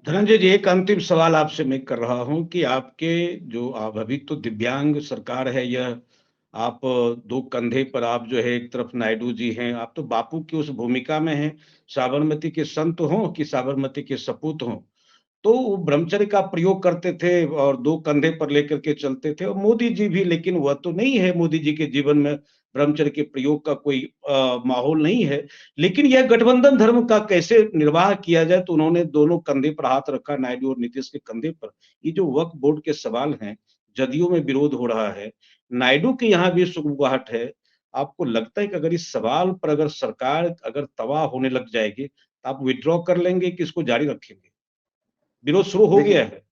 धनंजय जी, एक अंतिम सवाल आपसे मैं कर रहा हूँ कि आपके जो आप अभी तो दिव्यांग सरकार है यह, आप 2 कंधे पर आप जो है एक तरफ नायडू जी हैं, आप तो बापू की उस भूमिका में हैं, साबरमती के संत हों कि साबरमती के सपूत हों। तो वो ब्रह्मचर्य का प्रयोग करते थे और 2 कंधे पर लेकर के चलते थे और मोदी जी भी, लेकिन वह तो नहीं है मोदी जी के जीवन में ब्रह्मचर्य के प्रयोग का कोई माहौल नहीं है। लेकिन यह गठबंधन धर्म का कैसे निर्वाह किया जाए, तो उन्होंने दोनों कंधे पर हाथ रखा, नायडू और नीतीश के कंधे पर। ये जो वक्फ बोर्ड के सवाल हैं, जदयू में विरोध हो रहा है, नायडू के यहाँ भी सुगबुगाहट है। आपको लगता है कि अगर इस सवाल पर अगर सरकार अगर तबाह होने लग जाएगी, तो आप विथड्रॉ कर लेंगे कि इसको जारी रखेंगे? विरोध शुरू हो देखिए गया है।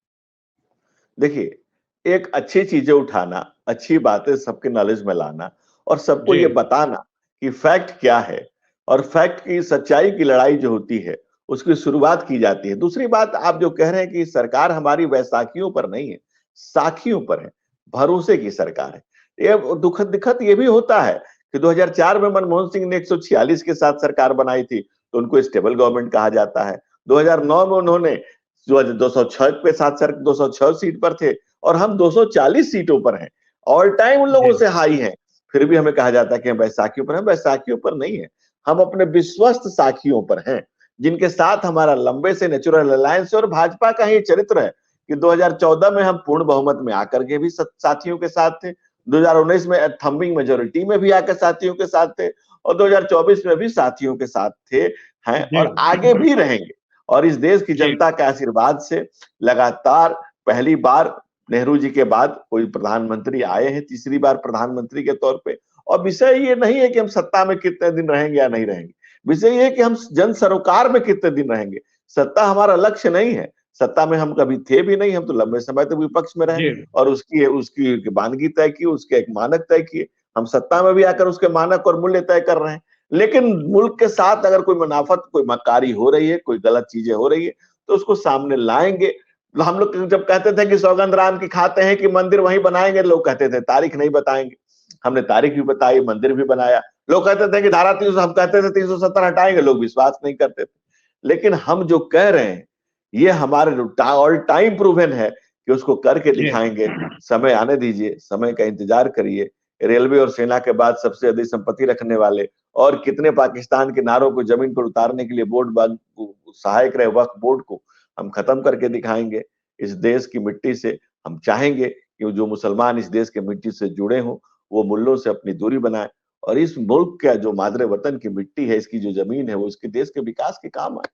देखिए, एक अच्छी चीजें उठाना, अच्छी बातें सबके नॉलेज में लाना और सबको जी, ये बताना कि फैक्ट क्या है और फैक्ट की सच्चाई की लड़ाई जो होती है उसकी शुरुआत की जाती है। दूसरी बात, आप जो कह रहे हैं कि सरकार हमारी वैसाखियों पर नहीं है, साखियों पर है, भरोसे की सरकार है। ये दुखद दिखत ये भी होता है कि 2004 में मनमोहन सिंह ने 146 के साथ सरकार बनाई थी, तो उनको स्टेबल गवर्नमेंट कहा जाता है। 2009 में उन्होंने जो 206 के साथ सर 206 सीट पर थे और हम 240 सीटों पर हैं, ऑल टाइम उन लोगों जी, से हाई हैं। फिर भी हमें कहा जाता है कि हम बैसाखियों पर हैं, बैसाखियों पर नहीं है। हम अपने विश्वस्त साखियों पर हैं, जिनके साथ हमारा लंबे से नेचुरल अलायंस है। और भाजपा का ही चरित्र है कि 2014 में हम पूर्ण बहुमत में आकर के भी साथियों के साथ थे, 2019 में थम्बिंग मेजोरिटी में भी आकर साथियों के साथ थे और 2024 में भी साथियों के साथ थे, हैं जी, और आगे भी रहेंगे। और इस देश की जी, जनता के आशीर्वाद से लगातार पहली बार नेहरू जी के बाद कोई प्रधानमंत्री आए हैं, तीसरी बार प्रधानमंत्री के तौर पे। और विषय ये नहीं है कि हम सत्ता में कितने दिन रहेंगे या नहीं रहेंगे, विषय ये है कि हम जन सरोकार में कितने दिन रहेंगे। सत्ता हमारा लक्ष्य नहीं है, सत्ता में हम कभी थे भी नहीं, हम तो लंबे समय तक विपक्ष में रहे जी, और उसकी उसकी बानगी तय की, उसके एक मानक तय किए। हम सत्ता में भी आकर उसके मानक और मूल्य तय कर रहे हैं। लेकिन मुल्क के साथ अगर कोई मुनाफत, कोई मक्कारी हो रही है, कोई गलत चीजें हो रही है, तो उसको सामने लाएंगे। हम लोग जब कहते थे कि सौगंध राम की खाते हैं कि मंदिर वहीं बनाएंगे, लोग कहते थे तारीख नहीं बताएंगे। हमने तारीख भी बताई, मंदिर भी बनाया। लोग कहते थे कि धारा 300, हम कहते थे 370 हटाएंगे, लोग विश्वास नहीं करते थे। लेकिन हम जो कह रहे हैं ये हमारे ऑल टाइम प्रूवन है कि उसको करके जी, दिखाएंगे। समय आने दीजिए, समय का इंतजार करिए। रेलवे और सेना के बाद सबसे अधिक संपत्ति रखने वाले और कितने पाकिस्तान के नारों को जमीन पर उतारने के लिए बोर्ड सहायक रहे वक्फ बोर्ड को हम खत्म करके दिखाएंगे। इस देश की मिट्टी से हम चाहेंगे कि जो मुसलमान इस देश के मिट्टी से जुड़े हों वो मुल्लों से अपनी दूरी बनाए और इस मुल्क का जो मादरे वतन की मिट्टी है, इसकी जो जमीन है, वो इसके देश के विकास के काम आए।